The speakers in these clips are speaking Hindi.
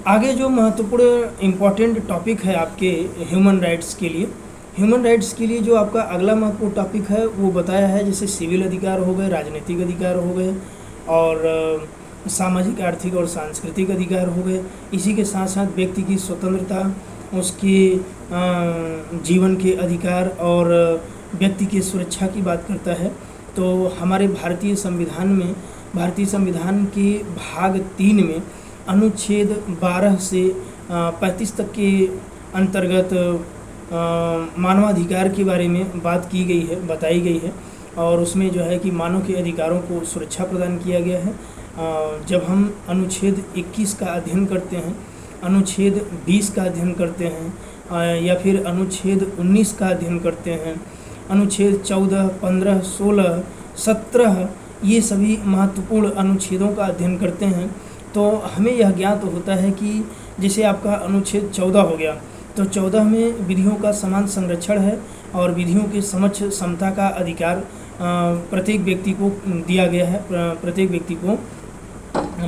आगे जो महत्वपूर्ण इम्पॉर्टेंट टॉपिक है आपके ह्यूमन राइट्स के लिए, ह्यूमन राइट्स के लिए जो आपका अगला महत्वपूर्ण टॉपिक है वो बताया है, जैसे सिविल अधिकार हो गए, राजनीतिक अधिकार हो गए और सामाजिक, आर्थिक और सांस्कृतिक अधिकार हो गए। इसी के साथ साथ व्यक्ति की स्वतंत्रता, उसकी जीवन के अधिकार और व्यक्ति की सुरक्षा की बात करता है। तो हमारे भारतीय संविधान के भाग 3 में अनुच्छेद 12 से 35 तक के अंतर्गत मानवाधिकार के बारे में बात की गई है, बताई गई है। और उसमें जो है कि मानव के अधिकारों को सुरक्षा प्रदान किया गया है। जब हम अनुच्छेद 21 का अध्ययन करते हैं, अनुच्छेद 20 का अध्ययन करते हैं या फिर अनुच्छेद 19 का अध्ययन करते हैं, अनुच्छेद 14, 15, 16, 17 ये सभी महत्वपूर्ण अनुच्छेदों का अध्ययन करते हैं तो हमें यह ज्ञात होता है कि जैसे आपका अनुच्छेद 14 हो गया, तो 14 में विधियों का समान संरक्षण है और विधियों के समक्ष समता का अधिकार प्रत्येक व्यक्ति को दिया गया है, प्रत्येक व्यक्ति को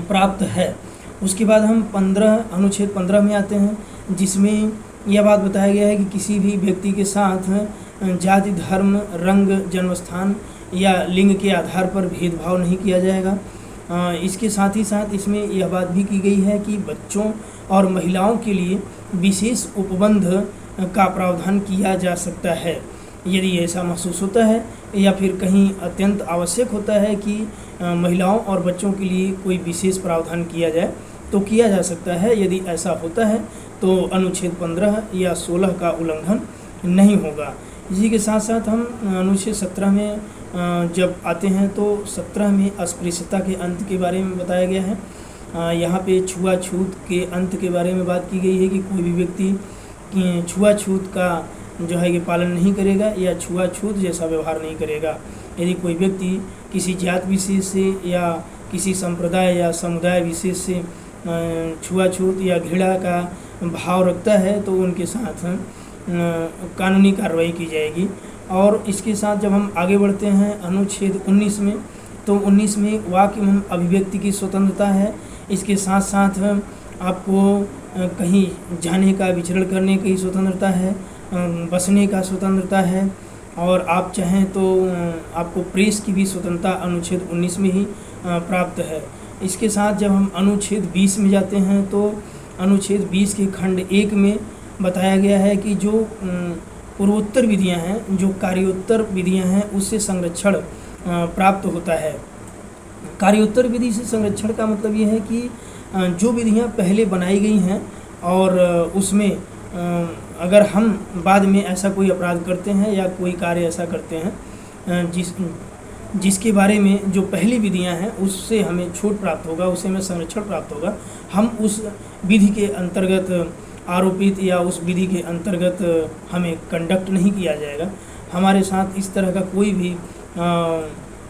प्राप्त है। उसके बाद हम अनुच्छेद 15 में आते हैं, जिसमें यह बात बताया गया है कि किसी भी व्यक्ति के साथ जाति, धर्म, रंग, जन्मस्थान या लिंग के आधार पर भेदभाव नहीं किया जाएगा। इसके साथ ही साथ इसमें यह बात भी की गई है कि बच्चों और महिलाओं के लिए विशेष उपबंध का प्रावधान किया जा सकता है। यदि ऐसा महसूस होता है या फिर कहीं अत्यंत आवश्यक होता है कि महिलाओं और बच्चों के लिए कोई विशेष प्रावधान किया जाए तो किया जा सकता है। यदि ऐसा होता है तो अनुच्छेद 15 या 16 का उल्लंघन नहीं होगा। इसी के साथ साथ हम अनुच्छेद 17 में जब आते हैं तो 17 में अस्पृश्यता के अंत के बारे में बताया गया है। यहाँ पे छुआछूत के अंत के बारे में बात की गई है कि कोई भी व्यक्ति छुआछूत का जो है कि पालन नहीं करेगा या छुआछूत जैसा व्यवहार नहीं करेगा। यदि कोई व्यक्ति किसी जात विशेष से या किसी संप्रदाय या समुदाय विशेष से छुआछूत या घृणा का भाव रखता है तो उनके साथ कानूनी कार्रवाई की जाएगी। और इसके साथ जब हम आगे बढ़ते हैं अनुच्छेद 19 में, तो 19 में वाक एवं अभिव्यक्ति की स्वतंत्रता है। इसके साथ साथ आपको कहीं जाने का, विचरण करने की स्वतंत्रता है, बसने का स्वतंत्रता है और आप चाहें तो आपको प्रेस की भी स्वतंत्रता अनुच्छेद 19 में ही प्राप्त है। इसके साथ जब हम अनुच्छेद 20 में जाते हैं तो अनुच्छेद 20 के खंड 1 में बताया गया है कि जो पूर्वोत्तर विधियां हैं, जो कार्योत्तर विधियां हैं, उससे संरक्षण प्राप्त होता है। कार्योत्तर विधि से संरक्षण का मतलब ये है कि जो विधियां पहले बनाई गई हैं और उसमें अगर हम बाद में ऐसा कोई अपराध करते हैं या कोई कार्य ऐसा करते हैं जिसके बारे में जो पहली विधियां हैं उससे हमें छूट प्राप्त होगा, उससे हमें संरक्षण प्राप्त होगा, हम उस विधि के अंतर्गत आरोपित या उस विधि के अंतर्गत हमें कंडक्ट नहीं किया जाएगा। हमारे साथ इस तरह का कोई भी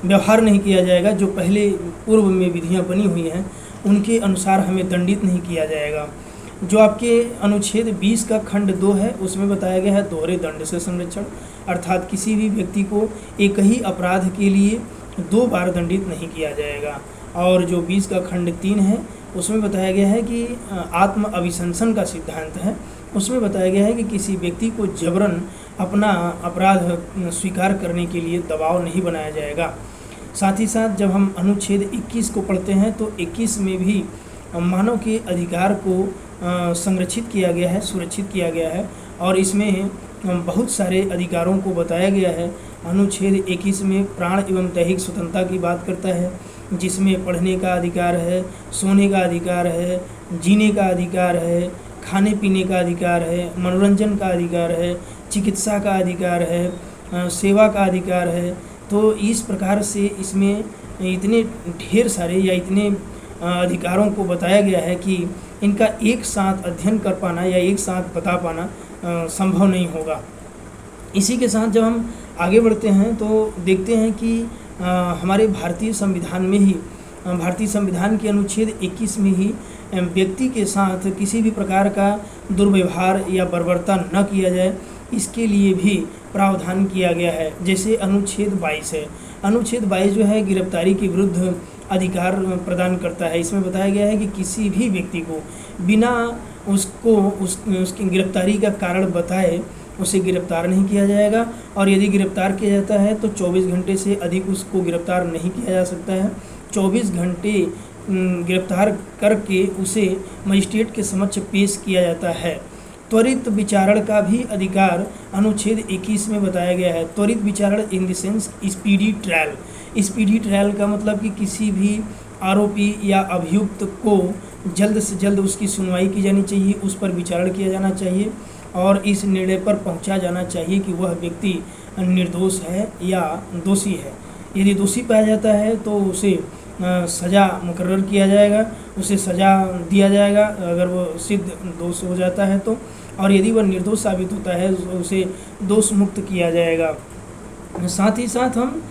व्यवहार नहीं किया जाएगा। जो पहले पूर्व में विधियां बनी हुई हैं उनके अनुसार हमें दंडित नहीं किया जाएगा। जो आपके अनुच्छेद 20 का खंड 2 है उसमें बताया गया है दोहरे दंड से संरक्षण, अर्थात किसी भी व्यक्ति को एक ही अपराध के लिए 2 बार दंडित नहीं किया जाएगा। और जो 20 का खंड 3 है उसमें बताया गया है कि आत्म अभिशंसन का सिद्धांत है। उसमें बताया गया है कि किसी व्यक्ति को जबरन अपना अपराध स्वीकार करने के लिए दबाव नहीं बनाया जाएगा। साथ ही साथ जब हम अनुच्छेद 21 को पढ़ते हैं तो 21 में भी मानव के अधिकार को संरक्षित किया गया है, सुरक्षित किया गया है और इसमें बहुत सारे अधिकारों को बताया गया है। अनुच्छेद 21 में प्राण एवं दैहिक स्वतंत्रता की बात करता है, जिसमें पढ़ने का अधिकार है, सोने का अधिकार है, जीने का अधिकार है, खाने पीने का अधिकार है, मनोरंजन का अधिकार है, चिकित्सा का अधिकार है, सेवा का अधिकार है। तो इस प्रकार से इसमें इतने ढेर सारे या इतने अधिकारों को बताया गया है कि इनका एक साथ अध्ययन कर पाना या एक साथ बता पाना संभव नहीं होगा। इसी के साथ जब हम आगे बढ़ते हैं तो देखते हैं कि हमारे भारतीय संविधान में ही, भारतीय संविधान के अनुच्छेद 21 में ही व्यक्ति के साथ किसी भी प्रकार का दुर्व्यवहार या बर्बरता न किया जाए, इसके लिए भी प्रावधान किया गया है। जैसे अनुच्छेद 22 है, अनुच्छेद 22 जो है गिरफ्तारी के विरुद्ध अधिकार प्रदान करता है। इसमें बताया गया है कि किसी भी व्यक्ति को बिना उसकी गिरफ्तारी का कारण बताए उसे गिरफ्तार नहीं किया जाएगा, और यदि गिरफ्तार किया जाता है तो 24 घंटे से अधिक उसको गिरफ्तार नहीं किया जा सकता है। 24 घंटे गिरफ्तार करके उसे मजिस्ट्रेट के समक्ष पेश किया जाता है। त्वरित विचारण का भी अधिकार अनुच्छेद 21 में बताया गया है। त्वरित विचारण in the sense speedy trial. Speedy trial का मतलब कि किसी भी आरोपी या अभियुक्त को जल्द से जल्द उसकी सुनवाई की जानी चाहिए, उस पर विचारण किया जाना चाहिए और इस निर्णय पर पहुंचा जाना चाहिए कि वह व्यक्ति निर्दोष है या दोषी है। यदि दोषी पाया जाता है तो उसे सज़ा मुकर्रर किया जाएगा, उसे सज़ा दिया जाएगा अगर वो सिद्ध दोष हो जाता है तो, और यदि वह निर्दोष साबित होता है तो उसे दोष मुक्त किया जाएगा। साथ ही साथ हम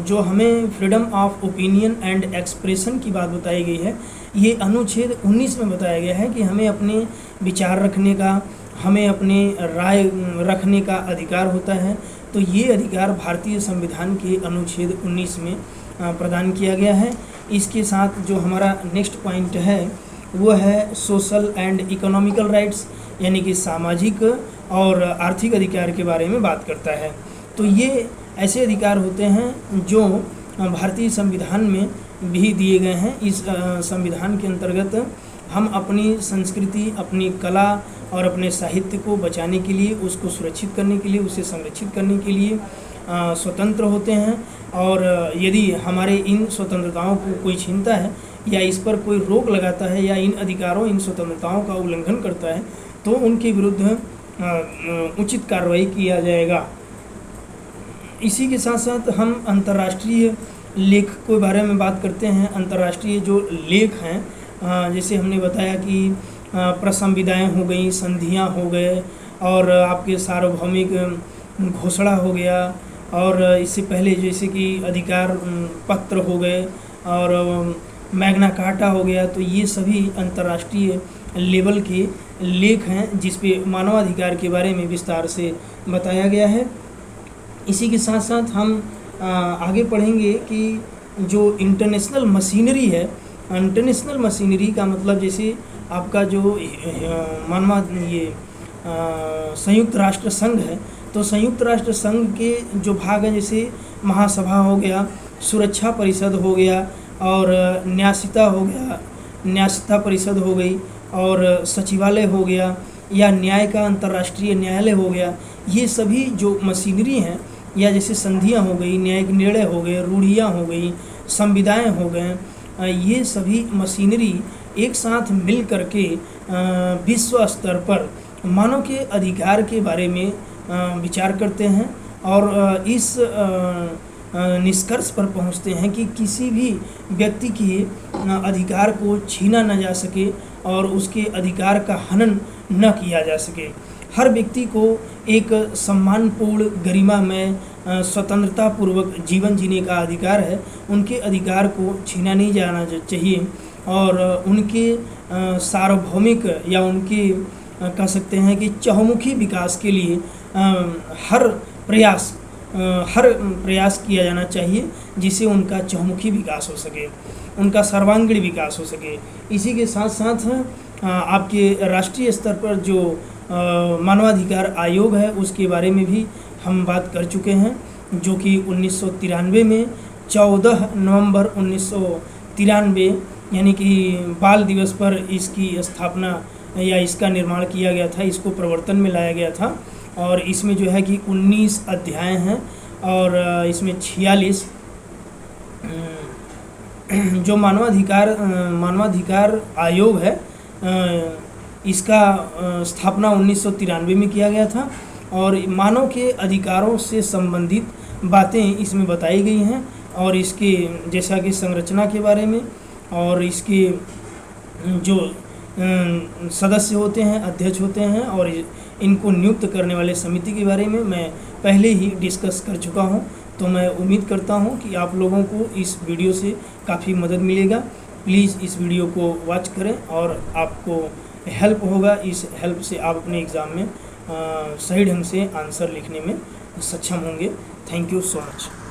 जो हमें freedom of opinion and expression की बात बताई गई है, ये अनुच्छेद 19 में बताया गया है कि हमें अपने विचार रखने का, हमें अपने राय रखने का अधिकार होता है। तो ये अधिकार भारतीय संविधान के अनुच्छेद 19 में प्रदान किया गया है। इसके साथ जो हमारा नेक्स्ट पॉइंट है वो है सोशल एंड इकोनॉमिकल राइट्स, यानी कि सामाजिक और आर्थिक अधिकार के बारे में बात करता है। तो ये ऐसे अधिकार होते हैं जो भारतीय संविधान में भी दिए गए हैं। इस संविधान के अंतर्गत हम अपनी संस्कृति, अपनी कला और अपने साहित्य को बचाने के लिए, उसको सुरक्षित करने के लिए, उसे संरक्षित करने के लिए स्वतंत्र होते हैं। और यदि हमारे इन स्वतंत्रताओं को कोई छीनता है या इस पर कोई रोक लगाता है या इन अधिकारों, इन स्वतंत्रताओं का उल्लंघन करता है तो उनके विरुद्ध उचित कार्रवाई किया जाएगा। इसी के साथ साथ हम अंतर्राष्ट्रीय लेख के बारे में बात करते हैं। अंतर्राष्ट्रीय जो लेख हैं, जैसे हमने बताया कि प्रसंविदाएँ हो गई, संधियाँ हो गए और आपके सार्वभौमिक घोषणा हो गया, और इससे पहले जैसे कि अधिकार पत्र हो गए और मैग्ना कार्टा हो गया। तो ये सभी अंतर्राष्ट्रीय लेवल के लेख हैं जिस पे मानवाधिकार के बारे में विस्तार से बताया गया है। इसी के साथ साथ हम आगे पढ़ेंगे कि जो इंटरनेशनल मशीनरी है, इंटरनेशनल मशीनरी का मतलब जैसे आपका जो संयुक्त राष्ट्र संघ है, तो संयुक्त राष्ट्र संघ के जो भाग हैं जैसे महासभा हो गया, सुरक्षा परिषद हो गया और न्यासिता हो गया, न्यासिता परिषद हो गई और सचिवालय हो गया या न्याय का अंतर्राष्ट्रीय न्यायालय हो गया। ये सभी जो मशीनरी हैं या जैसे संधियां हो गई, न्यायिक निर्णय हो गए, रूढ़ियाँ हो गई, संविदाएँ हो गए, ये सभी मशीनरी एक साथ मिल करके विश्व स्तर पर मानव के अधिकार के बारे में विचार करते हैं और इस निष्कर्ष पर पहुंचते हैं कि किसी भी व्यक्ति के अधिकार को छीना न जा सके और उसके अधिकार का हनन न किया जा सके। हर व्यक्ति को एक सम्मानपूर्ण, गरिमामय, स्वतंत्रतापूर्वक जीवन जीने का अधिकार है। उनके अधिकार को छीना नहीं जाना चाहिए और उनके सार्वभौमिक या उनके कह सकते हैं कि चहुमुखी विकास के लिए हर प्रयास किया जाना चाहिए जिससे उनका चहुमुखी विकास हो सके, उनका सर्वांगीण विकास हो सके। इसी के साथ साथ आपके राष्ट्रीय स्तर पर जो मानवाधिकार आयोग है उसके बारे में भी हम बात कर चुके हैं, जो कि 1993 में 14 नवंबर 1993 यानी कि बाल दिवस पर इसकी स्थापना या इसका निर्माण किया गया था, इसको प्रवर्तन में लाया गया था। और इसमें जो है कि 19 अध्याय हैं और इसमें 46 जो मानवाधिकार आयोग है इसका स्थापना 1993 में किया गया था और मानव के अधिकारों से संबंधित बातें इसमें बताई गई हैं और इसके जैसा कि संरचना के बारे में और इसके जो सदस्य होते हैं, अध्यक्ष होते हैं और इनको नियुक्त करने वाले समिति के बारे में मैं पहले ही डिस्कस कर चुका हूं। तो मैं उम्मीद करता हूं कि आप लोगों को इस वीडियो से काफ़ी मदद मिलेगा। प्लीज़ इस वीडियो को वॉच करें और आपको हेल्प होगा। इस हेल्प से आप अपने एग्ज़ाम में सही ढंग से आंसर लिखने में सक्षम होंगे। Thank you so much.